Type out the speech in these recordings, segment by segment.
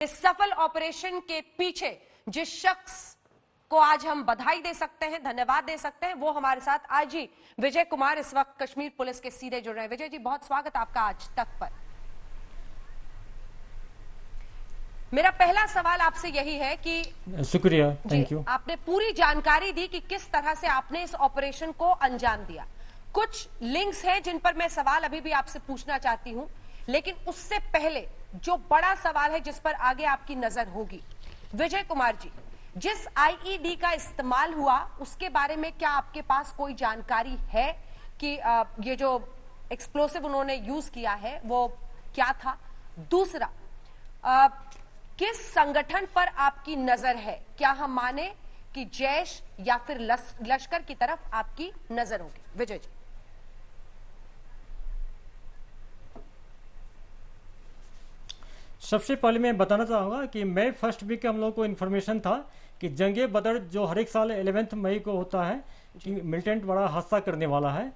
इस सफल ऑपरेशन के पीछे जिस शख्स को आज हम बधाई दे सकते हैं, धन्यवाद दे सकते हैं, वो हमारे साथ आज ही विजय कुमार इस वक्त कश्मीर पुलिस के सीधे जुड़ रहे हैं। विजय जी, बहुत स्वागत आपका आज तक पर। मेरा पहला सवाल आपसे यही है कि शुक्रिया, थैंक यू। आपने पूरी जानकारी दी कि किस तरह से आपने इस ऑपरेशन को अंजाम दिया। कुछ लिंक्स हैं जिन पर मैं सवाल अभी भी आपसे पूछना चाहती हूं, लेकिन उससे पहले जो बड़ा सवाल है जिस पर आगे आपकी नजर होगी, विजय कुमार जी, जिस आईईडी का इस्तेमाल हुआ उसके बारे में क्या आपके पास कोई जानकारी है कि ये जो एक्सप्लोसिव उन्होंने यूज किया है वो क्या था? दूसरा, किस संगठन पर आपकी नजर है? क्या हम माने कि जैश या फिर लश्कर की तरफ आपकी नजर होगी? विजय जी। सबसे पहले मैं बताना चाहूँगा कि मैं फर्स्ट वीक हम लोगों को इन्फॉर्मेशन था कि जंगे बदर जो हर एक साल 11 मई को होता है कि मिलिटेंट बड़ा हादसा करने वाला है,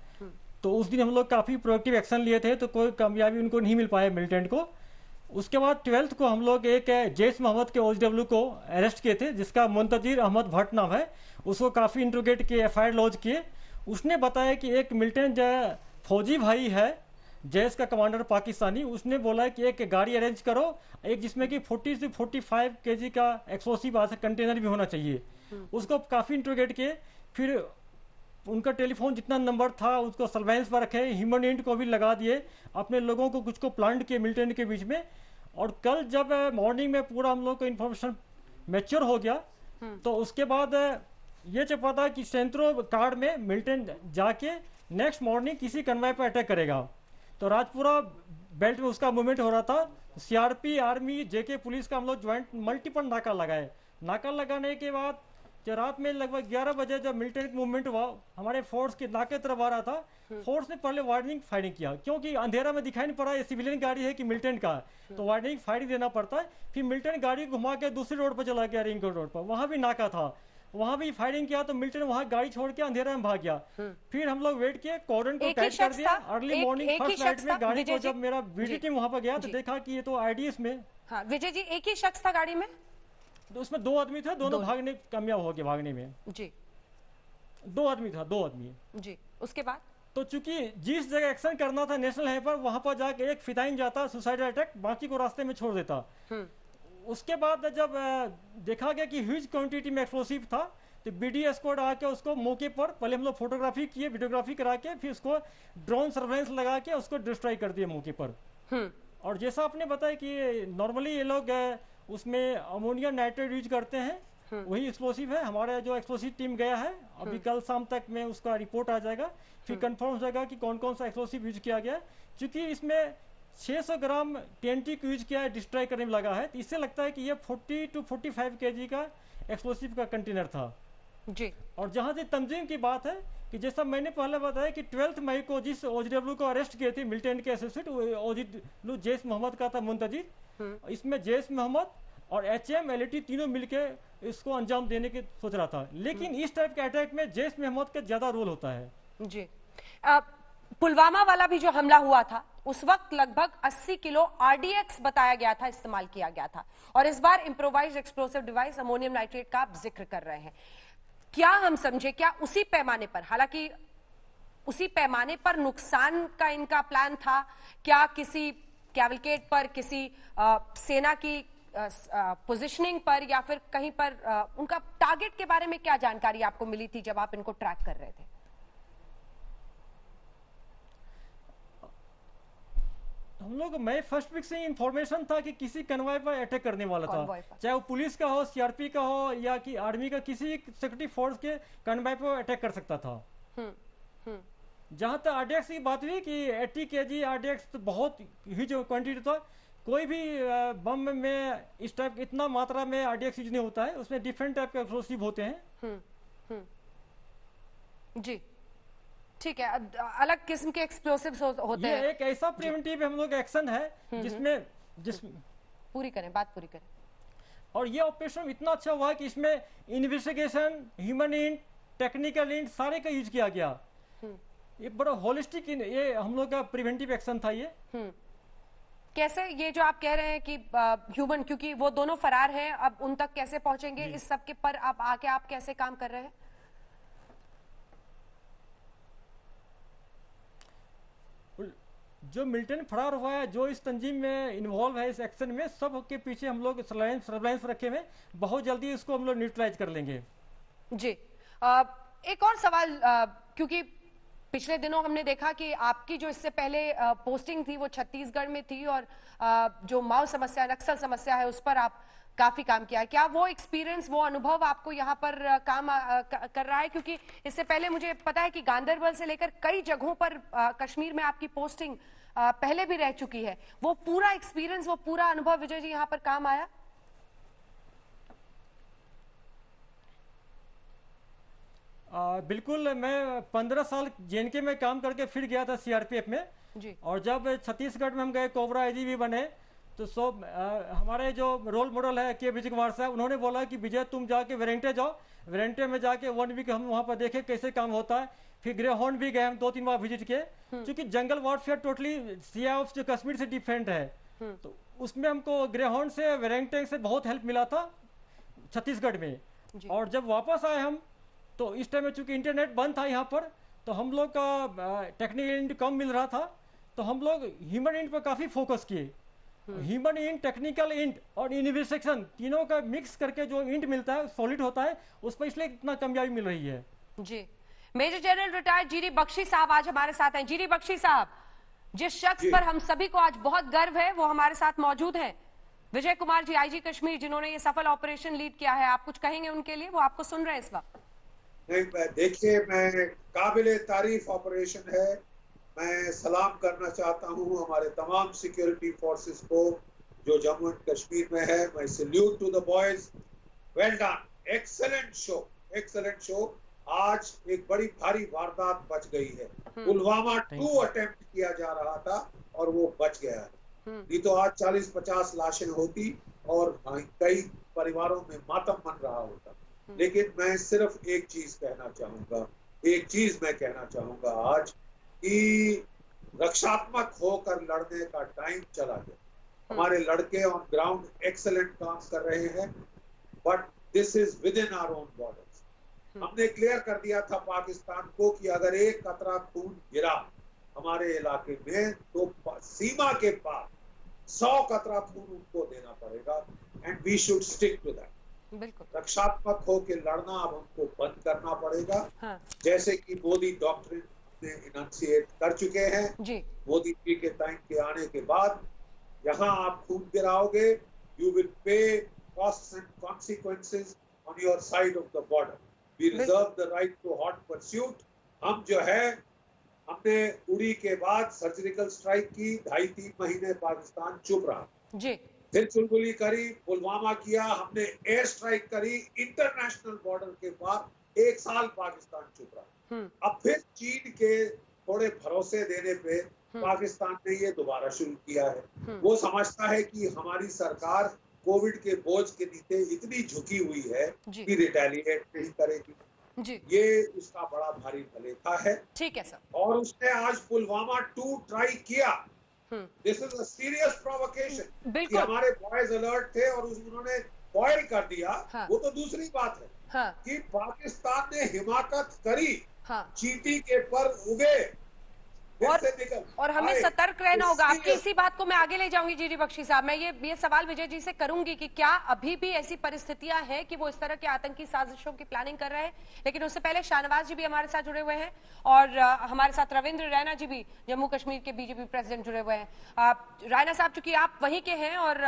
तो उस दिन हम लोग काफ़ी प्रोएक्टिव एक्शन लिए थे, तो कोई कामयाबी उनको नहीं मिल पाया मिलिटेंट को। उसके बाद 12th को हम लोग एक जैश मोहम्मद के OGW को अरेस्ट किए थे, जिसका मुंतजिर अहमद भट्ट नाम है। उसको काफ़ी इंट्रोगेट किए, FIR लॉन्च किए। उसने बताया कि एक मिलिटेंट फौजी भाई है, जैश का कमांडर पाकिस्तानी, उसने बोला कि एक गाड़ी अरेंज करो, एक जिसमें कि 40 से 45 kg का एक्सप्लोसिव कंटेनर भी होना चाहिए। उसको काफ़ी इंट्रोगेट किए, फिर उनका टेलीफोन जितना नंबर था उसको सर्वेलेंस पर रखे, ह्यूमन एंड को भी लगा दिए, अपने लोगों को कुछ को प्लांट किए मिलिटेंट के बीच में। और कल जब मॉर्निंग में पूरा हम लोग को इन्फॉर्मेशन मैच्योर हो गया, तो उसके बाद ये चपा था कि सेंट्रो कार्ड में मिलिटेंट जाके नेक्स्ट मॉर्निंग किसी कन्वॉय पर अटैक करेगा। तो राजपुरा बेल्ट में उसका मूवमेंट हो रहा था। CRP, आर्मी, JK पुलिस का हम लोग ज्वाइंट मल्टीपल नाका लगाए। नाका लगाने के बाद जो रात में लगभग 11 बजे जब मिलिटेंट मूवमेंट हुआ, हमारे फोर्स के नाके तरफ आ रहा था, फोर्स ने पहले वार्निंग फायरिंग किया, क्योंकि अंधेरा में दिखाई नहीं पड़ा ये सिविलियन गाड़ी है कि मिलिटेंट का, तो वार्निंग फायरिंग देना पड़ता है। फिर मिलिटेंट गाड़ी घुमा के दूसरी रोड पर चला गया, रिंग रोड पर, वहां भी नाका था, वहां भी फायरिंग किया, तो मिलिटेंट वहां गाड़ी छोड़ के अंधेरा में भाग गया। फिर हम लोग वेट किए, कॉर्डन को टाइट कर दिया। अर्ली मॉर्निंग फर्स्ट नाइट में गाड़ी को जब मेरा BD टीम वहां पर गया तो देखा कि ये तो IDS में। हाँ विजय जी, एक ही शख्स था गाड़ी में? तो उसमें 2 आदमी थे, दोनों भागने कामयाब हो गए भागने में जी। 2 आदमी था, 2 आदमी जी। उसके बाद तो चूंकि जिस जगह एक्शन करना था नेशनल हाईवे पर, वहां पर जाके एक फिदाइन जाता सुसाइडल अटैक, बाकी को रास्ते में छोड़ देता। उसके बाद जब देखा गया कि ह्यूज क्वांटिटी में एक्सप्लोसिव था, तो BD स्क्वाड आके उसको मौके पर पहले हम लोग फोटोग्राफी किए, वीडियोग्राफी करा के, फिर उसको ड्रोन सर्वेलेंस लगा के उसको डिस्ट्रॉय कर दिए मौके पर। और जैसा आपने बताया कि नॉर्मली ये लोग उसमें अमोनिया नाइट्रेट यूज करते हैं, वही एक्सप्लोसिव है। हमारा जो एक्सप्लोसिव टीम गया है, अभी कल शाम तक में उसका रिपोर्ट आ जाएगा, फिर कंफर्म हो जाएगा कि कौन कौन सा एक्सप्लोसिव यूज किया गया है। चूंकि इसमें 600 ग्राम TNT को यूज किया है, डिस्ट्रॉय करने में लगा है, तो इससे लगता है कि ये 40 to 45 kg का एक्सप्लोसिव का कंटेनर था जी। और जहां से तंजीम की बात है कि जैसा मैंने पहले बताया कि 12 मई को जिस OGW को अरेस्ट किए थे मिलिटेंट के एसोसिएट, OGW जैश मोहम्मद का था मुंतजिर। इसमें जैश मोहम्मद और HM LAT तीनों मिलके इसको अंजाम देने की सोच रहा था, लेकिन इस टाइप के अटैक में जैश मोहम्मद का ज्यादा रोल होता है। जी। पुलवामा वाला भी जो हमला हुआ था, उस वक्त लगभग 80 किलो RDX बताया गया था, इस्तेमाल किया गया था, और इस बार improvised explosive device ammonium nitrate का आप जिक्र कर रहे हैं। क्या हम समझे, क्या उसी पैमाने पर, हालांकि उसी पैमाने पर नुकसान का इनका प्लान था? क्या किसी कैवलकेट पर, किसी सेना की पोजीशनिंग पर, या फिर कहीं पर उनका टारगेट के बारे में क्या जानकारी आपको मिली थी जब आप इनको ट्रैक कर रहे थे? हम लोग मैं फर्स्ट वीक से ही इंफॉर्मेशन था कि किसी कन्वॉय पर अटैक करने वाला था, चाहे वो पुलिस का हो, CRP का हो, या कि आर्मी का, किसी सिक्योरिटी फोर्स के कन्वॉय पर अटैक कर सकता था। जहां तक RDX की बात हुई कि 80 kg RDX तो बहुत ह्यूज क्वांटिटी था। कोई भी बम में इस टाइप इतना मात्रा में RDX यूज नहीं होता है, उसमें डिफरेंट टाइप के एक्सप्लोसिव होते हैं। जी ठीक है, अलग किस्म के एक्सप्लोसिव्स होते हैं। ये एक ऐसा प्रिवेंटिव हम लोग एक्शन है जिसमें पूरी करें, बात पूरी करें। और ये ऑपरेशन इतना अच्छा हुआ कि इसमें investigation, human int, technical int सारे का यूज किया गया। ये बड़ा होलिस्टिक ये हम लोग का प्रिवेंटिव एक्शन था ये। कैसे ये जो आप कह रहे हैं कि ह्यूमन, क्योंकि वो दोनों फरार हैं, अब उन तक कैसे पहुंचेंगे, इस सब के पर आप आके आप कैसे काम कर रहे हैं? जो मिलिटेंट फरार हुआ है, जो इस तंजीम में इन्वॉल्व है, इस एक्शन में, सब के पीछे हम लोग सर्वेलेंस रखे हुए, बहुत जल्दी इसको हम लोग न्यूट्रलाइज कर लेंगे। जी, एक और सवाल, क्योंकि पिछले दिनों हमने देखा कि आपकी जो इससे पहले पोस्टिंग थी वो छत्तीसगढ़ में थी, और जो माओ समस्या, नक्सल समस्या है, उस पर आप काफी काम किया है। क्या वो एक्सपीरियंस, वो अनुभव आपको यहाँ पर काम कर रहा है? क्योंकि इससे पहले मुझे पता है कि गांदरबल से लेकर कई जगहों पर कश्मीर में आपकी पोस्टिंग पहले भी रह चुकी है। वो पूरा एक्सपीरियंस, वो पूरा अनुभव विजय जी यहाँ पर काम आया? बिल्कुल। मैं 15 साल जेएनके में काम करके फिर गया था सीआरपीएफ में जी। और जब छत्तीसगढ़ में हम गए, कोबरा आईजीपी बने, तो सब हमारे जो रोल मॉडल है के विजय कुमार साहब, उन्होंने बोला कि विजय तुम जाके वेरेंटे जाओ, वेरेंटे में जाके 1 वीक हम वहाँ पर देखे कैसे काम होता है। फिर ग्रे हॉर्न भी गए हम 2-3 बार विजिट किए, क्योंकि जंगल वॉरफेयर टोटली सीआईएफ जो कश्मीर से डिफरेंट है, तो उसमें हमको ग्रे हॉर्न से, वेरेंटे से बहुत हेल्प मिला था छत्तीसगढ़ में। और जब वापस आए हम, तो इस टाइम में चूंकि इंटरनेट बंद था यहाँ पर, तो हम लोग का टेक्निकल इंट कम मिल रहा था, तो हम लोग ह्यूमन इंट पर काफी फोकस किए। ह्यूमन इंट, टेक्निकल इंट और इन्वेस्टिगेशन, तीनों का मिक्स करके जो इंट मिलता है, सॉलिड होता है, उस पर इसलिए इतना कामयाबी मिल रही है। जी। Major general retired GD Bakshi साहब आज हमारे साथ हैं। जीडी बख्शी साहब, जिस शख्स पर हम सभी को आज बहुत गर्व है, वो हमारे साथ मौजूद हैं, विजय कुमार जी, आईजी कश्मीर, जिन्होंने ये सफल ऑपरेशन लीड किया है। आप कुछ कहेंगे उनके लिए? वो आपको सुन रहे हैं इस वक्त। नहीं, देखिए, मैं काबिले तारीफ ऑपरेशन है। मैं सलाम करना चाहता हूं हमारे तमाम सिक्योरिटी फोर्सेस को जो जम्मू एंड कश्मीर में है। मैं salute to the boys, well done, excellent show, excellent show. आज एक बड़ी भारी वारदात बच गई है। पुलवामा 2 अटेम्प्ट किया जा रहा था और वो बच गया है, नहीं तो आज 40-50 लाशें होती और कई परिवारों में मातम मन रहा होता। लेकिन मैं सिर्फ एक चीज कहना चाहूंगा, एक चीज मैं कहना चाहूंगा आज, कि रक्षात्मक होकर लड़ने का टाइम चला गया। हमारे लड़के ऑन ग्राउंड एक्सेलेंट काम कर रहे हैं, but this is within our own borders. हमने क्लियर कर दिया था पाकिस्तान को कि अगर एक कतरा खून गिरा हमारे इलाके में, तो सीमा के पार 100 कतरा खून उनको देना पड़ेगा, and we should stick to that. रक्षात्मक होकर लड़ना अब हमको बंद करना पड़ेगा। हाँ। जैसे कि मोदी डॉक्ट्रिन ने इनंसिएट कर चुके हैं जी। मोदी जी के टाइम के आने के बाद, यहाँ आप खून गिराओगे, you will pay costs and consequences on your side of the border. We reserve the right to hot pursuit. हम जो है, हमने उड़ी के बाद सर्जिकल स्ट्राइक की, 2.5-3 महीने पाकिस्तान चुप रहा जी। फिर चुलबुली करी, पुलवामा किया, हमने एयर स्ट्राइक करी इंटरनेशनल बॉर्डर के पार, 1 साल पाकिस्तान चुप रहा। अब फिर चीन के थोड़े भरोसे देने पे पाकिस्तान ने ये दोबारा शुरू किया है। वो समझता है कि हमारी सरकार कोविड के बोझ के नीचे इतनी झुकी हुई है कि रिटेलिएट नहीं करेगी जी। ये उसका बड़ा भारी भलेखा है। ठीक है सर। और उसने आज पुलवामा 2 ट्राई किया। This is a serious provocation कि हमारे बॉयज अलर्ट थे और उन्होंने फॉइल कर दिया। हाँ। वो तो दूसरी बात है। हाँ। कि पाकिस्तान ने हिमाकत करी। हाँ। चींटी के पर उगे और हमें सतर्क रहना होगा। आपकी इसी बात को मैं आगे ले जाऊंगी जीडी बख्शी साहब। मैं ये सवाल विजय जी से करूंगी कि क्या अभी भी ऐसी परिस्थितियां हैं कि वो इस तरह के आतंकी साजिशों की प्लानिंग कर रहे हैं? लेकिन उससे पहले शाहनवाज जी भी हमारे साथ जुड़े हुए हैं और हमारे साथ रविंद्र रैना जी भी, जम्मू कश्मीर के बीजेपी प्रेसिडेंट, जुड़े हुए हैं। रैना साहब, चूंकि आप वहीं के हैं और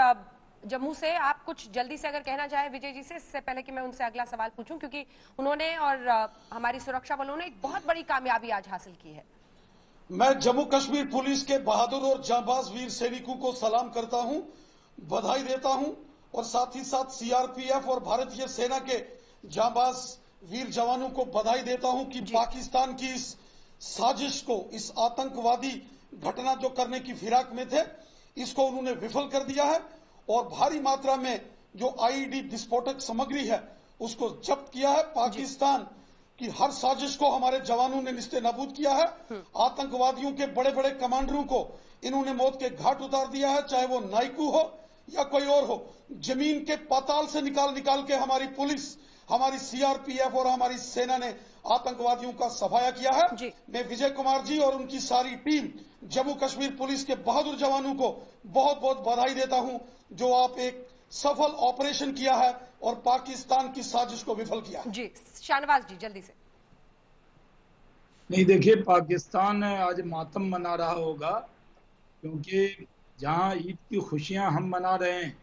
जम्मू से, आप कुछ जल्दी से अगर कहना चाहें विजय जी से, इससे पहले कि मैं उनसे अगला सवाल पूछूं, क्योंकि उन्होंने और हमारी सुरक्षा बलों ने एक बहुत बड़ी कामयाबी आज हासिल की है। मैं जम्मू कश्मीर पुलिस के बहादुर और जांबाज वीर सैनिकों को सलाम करता हूं, बधाई देता हूं और साथ ही साथ सीआरपीएफ और भारतीय सेना के जांबाज वीर जवानों को बधाई देता हूं कि पाकिस्तान की इस साजिश को, इस आतंकवादी घटना जो करने की फिराक में थे, इसको उन्होंने विफल कर दिया है और भारी मात्रा में जो आईईडी विस्फोटक सामग्री है उसको जब्त किया है। पाकिस्तान कि हर साजिश को हमारे जवानों ने निस्ते नाबूद किया है। आतंकवादियों के बड़े बड़े कमांडरों को इन्होंने मौत के घाट उतार दिया है, चाहे वो नाइकू हो या कोई और हो। जमीन के पाताल से निकाल के हमारी पुलिस, हमारी सीआरपीएफ और हमारी सेना ने आतंकवादियों का सफाया किया है। मैं विजय कुमार जी और उनकी सारी टीम जम्मू कश्मीर पुलिस के बहादुर जवानों को बहुत बहुत बधाई देता हूं, जो आप एक सफल ऑपरेशन किया है और पाकिस्तान की साजिश को विफल किया है। जी शाहनवाज जी जल्दी से। नहीं, देखिए, पाकिस्तान आज मातम मना रहा होगा, क्योंकि जहां ईद की खुशियां हम मना रहे हैं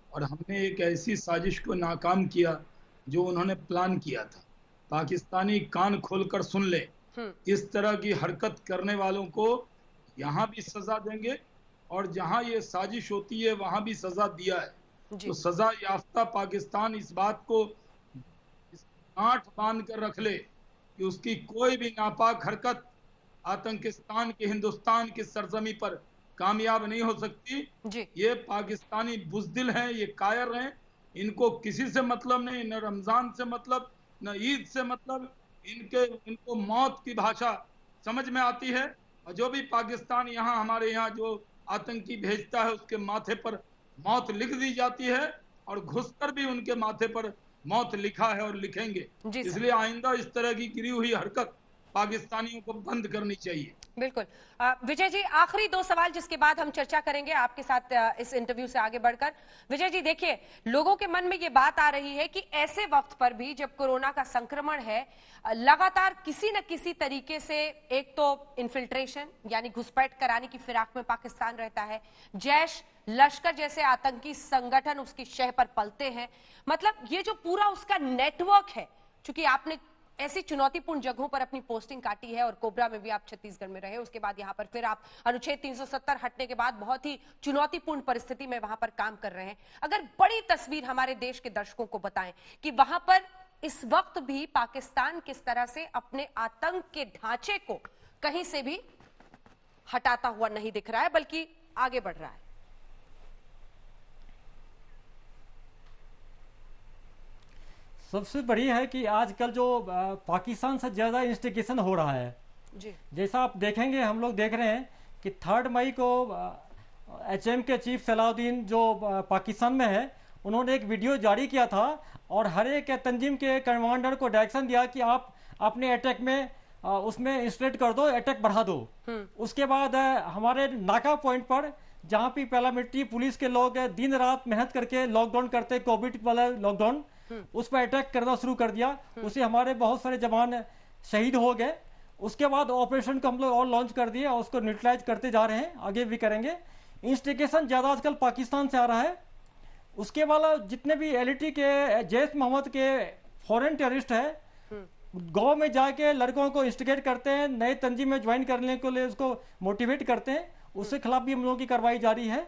और हमने एक ऐसी साजिश को नाकाम किया जो उन्होंने प्लान किया था। पाकिस्तानी कान खोलकर सुन ले, इस तरह की हरकत करने वालों को यहाँ भी सजा देंगे और जहां ये साजिश होती है वहां भी सजा दिया है। तो सजा याफ्ता पाकिस्तान इस बात को गांठ बांध कर रख ले कि उसकी कोई भी नापाक हरकत आतंकिस्तान के हिंदुस्तान की सरजमी पर कामयाब नहीं हो सकती। ये पाकिस्तानी बुज़दिल हैं, ये कायर हैं, इनको किसी से मतलब नहीं, न रमजान से मतलब, न ईद से मतलब। इनको मौत की भाषा समझ में आती है, और जो भी पाकिस्तान यहाँ हमारे यहाँ जो आतंकी भेजता है उसके माथे पर मौत लिख दी जाती है, और घुसकर भी उनके माथे पर मौत लिखा है और लिखेंगे। इसलिए आइंदा इस तरह की गिरी हुई हरकत पाकिस्तानियों को बंद करनी चाहिए। बिल्कुल। विजय जी, आखिरी दो सवाल जिसके बाद हम चर्चा करेंगे आपके साथ इस इंटरव्यू से आगे बढ़कर। विजय जी देखिए, लोगों के मन में ये बात आ रही है कि ऐसे वक्त पर भी जब कोरोना का संक्रमण है, लगातार किसी न किसी तरीके से एक तो इन्फिल्ट्रेशन यानी घुसपैठ कराने की फिराक में पाकिस्तान रहता है, जैश लश्कर जैसे आतंकी संगठन उसकी शह पर पलते हैं। मतलब ये जो पूरा उसका नेटवर्क है, चूंकि आपने ऐसी चुनौतीपूर्ण जगहों पर अपनी पोस्टिंग काटी है और कोबरा में भी आप छत्तीसगढ़ में रहे, उसके बाद यहां पर फिर आप अनुच्छेद 370 हटने के बाद बहुत ही चुनौतीपूर्ण परिस्थिति में वहां पर काम कर रहे हैं। अगर बड़ी तस्वीर हमारे देश के दर्शकों को बताएं कि वहां पर इस वक्त भी पाकिस्तान किस तरह से अपने आतंक के ढांचे को कहीं से भी हटाता हुआ नहीं दिख रहा है, बल्कि आगे बढ़ रहा है। सबसे बड़ी है कि आजकल जो पाकिस्तान से ज़्यादा इंस्टिगेशन हो रहा है जी। जैसा आप देखेंगे, हम लोग देख रहे हैं कि 3 मई को HM के चीफ सलाउद्दीन जो पाकिस्तान में है, उन्होंने एक वीडियो जारी किया था और हर एक तंजीम के कमांडर को डायरेक्शन दिया कि आप अपने अटैक में उसमें इंस्टेट कर दो, अटैक बढ़ा दो। उसके बाद हमारे नाका पॉइंट पर जहाँ भी पैरामिलिट्री पुलिस के लोग दिन रात मेहनत करके लॉकडाउन करते, कोविड वाला लॉकडाउन, उस पर अटैक करना शुरू कर दिया। उससे हमारे बहुत सारे जवान शहीद हो गए। उसके बाद ऑपरेशन को हम लोग और लॉन्च कर दिए और उसको न्यूट्रलाइज करते जा रहे हैं, आगे भी करेंगे। इंस्टिगेशन ज़्यादा आजकल पाकिस्तान से आ रहा है। उसके वाला जितने भी LT के जैश मोहम्मद के फॉरेन टेररिस्ट है, गांव में जाके लड़कों को इंस्टिगेट करते हैं, नए तंजीम में ज्वाइन करने के लिए उसको मोटिवेट करते हैं, उसके खिलाफ भी हम लोगों की कार्रवाई जारी है।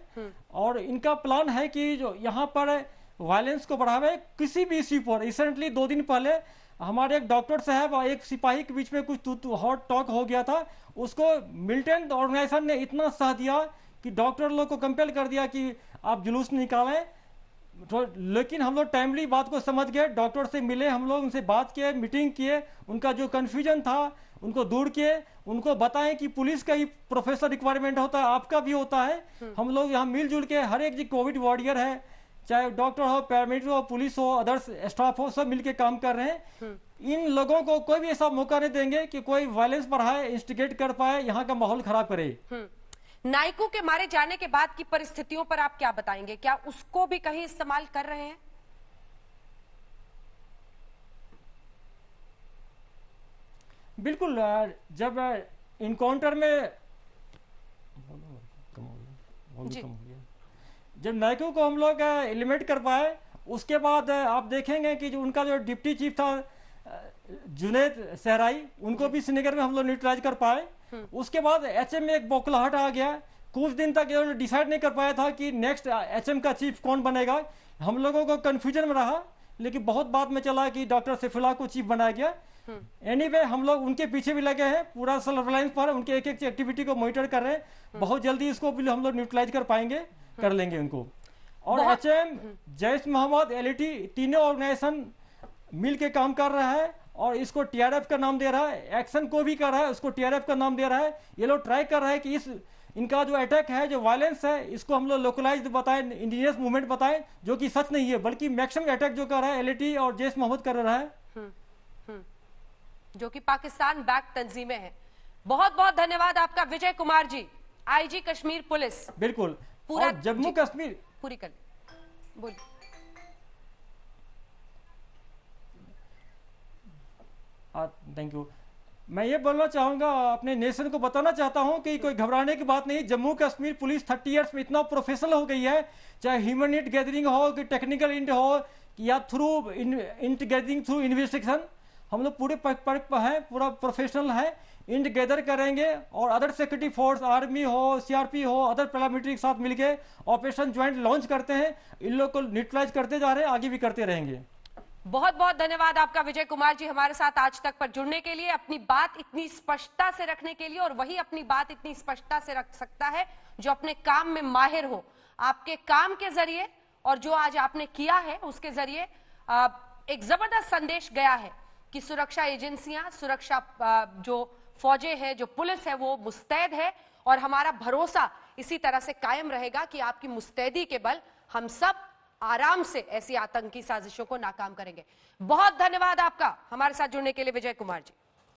और इनका प्लान है कि जो यहाँ पर वायलेंस को बढ़ावे किसी भी इश्यू पर। रिसेंटली 2 दिन पहले हमारे एक डॉक्टर साहब और एक सिपाही के बीच में कुछ हॉट टॉक हो गया था। उसको मिलिटेंट ऑर्गेनाइजेशन ने इतना साथ दिया कि डॉक्टर लोग को कंपेल कर दिया कि आप जुलूस निकालें। तो लेकिन हम लोग टाइमली बात को समझ गए, डॉक्टर से मिले, हम लोग उनसे बात किए, मीटिंग किए, उनका जो कन्फ्यूजन था उनको दूर किए, उनको बताएं कि पुलिस का ही प्रोफेशनल रिक्वायरमेंट होता है, आपका भी होता है। हम लोग यहाँ मिलजुल के हर एक जी कोविड वॉरियर है, चाहे डॉक्टर हो, पैरामेडिक हो, पुलिस हो, अदर्स स्टाफ हो, सब मिलके काम कर रहे हैं। इन लोगों को कोई भी ऐसा मौका नहीं देंगे कि कोई वायलेंस बढ़ाए, इंस्टिगेट कर पाए, यहाँ का माहौल खराब करे। नाइकू के मारे जाने के बाद की परिस्थितियों पर आप क्या बताएंगे? क्या उसको भी कहीं इस्तेमाल कर रहे हैं? बिल्कुल। जब इनकाउंटर में जब नाइकू को हम लोग एलिमिनेट कर पाए, उसके बाद आप देखेंगे कि जो उनका जो डिप्टी चीफ था जुनेद सहराई, उनको भी श्रीनगर में हम लोग न्यूट्रलाइज कर पाए। उसके बाद HM में एक बौखलाहट आ गया। कुछ दिन तक इन्होंने डिसाइड नहीं कर पाया था कि नेक्स्ट HM का चीफ कौन बनेगा। हम लोगों को कंफ्यूजन में रहा, लेकिन बहुत बाद में चला कि डॉक्टर सैफुल्लाह को चीफ बनाया गया। एनीवे, हम लोग उनके पीछे भी लगे हैं, पूरा सर्विलांस पर उनके एक एक एक्टिविटी को मॉनिटर कर रहे हैं। बहुत जल्दी इसको भी हम लोग न्यूट्रलाइज कर पाएंगे, कर लेंगे उनको। और HM, जैश मोहम्मद, LT तीनों ऑर्गेनाइजेशन मिल के काम कर रहा है और इसको टीआरएफ का नाम दे रहा है, एक्शन को भी कर रहा है, उसको टीआरएफ का नाम दे रहा है। ये लोग ट्राई कर रहा है कि इनका जो अटैक है, जो वायलेंस है, इसको हम लोग लोकलाइज्ड बताएं, इंडिजिनियस मूवमेंट बताएं, जो कि सच नहीं है, बल्कि मैक्सिमम अटैक जो कर रहा है एलएटी और जैश मोहम्मद कर रहा है, जो कि पाकिस्तान बैक तंजीमें हैं। बहुत बहुत धन्यवाद आपका विजय कुमार जी, आईजी कश्मीर पुलिस। बिल्कुल। पूरा और जम्मू कश्मीर पूरी कर बोल। Thank you. मैं ये बोलना चाहूंगा, अपने नेशन को बताना चाहता हूं कि कोई घबराने की बात नहीं। जम्मू कश्मीर पुलिस 30 इयर्स में इतना प्रोफेशनल हो गई है, चाहे ह्यूमन इंट गैदरिंग हो कि टेक्निकल इंट हो या through int gathering through investigation, हम लोग पूरे हैं, पूरा प्रोफेशनल है। इंट गैदर करेंगे और अदर सिक्योरिटी फोर्स, आर्मी हो, सीआरपी हो, अदर पैरामिलिट्री के साथ मिलकर ऑपरेशन ज्वाइंट लॉन्च करते हैं। इन लोग को न्यूट्रलाइज करते जा रहे हैं, आगे भी करते रहेंगे। बहुत बहुत धन्यवाद आपका विजय कुमार जी, हमारे साथ आज तक पर जुड़ने के लिए, अपनी बात इतनी स्पष्टता से रखने के लिए। और वही अपनी बात इतनी स्पष्टता से रख सकता है जो अपने काम में माहिर हो। आपके काम के जरिए और जो आज आपने किया है उसके जरिए एक जबरदस्त संदेश गया है कि सुरक्षा एजेंसियां, सुरक्षा जो फौजें हैं, जो पुलिस है, वो मुस्तैद है। और हमारा भरोसा इसी तरह से कायम रहेगा कि आपकी मुस्तैदी के बल हम सब आराम से ऐसी आतंकी साजिशों को नाकाम करेंगे। बहुत धन्यवाद आपका हमारे साथ जुड़ने के लिए विजय कुमार जी।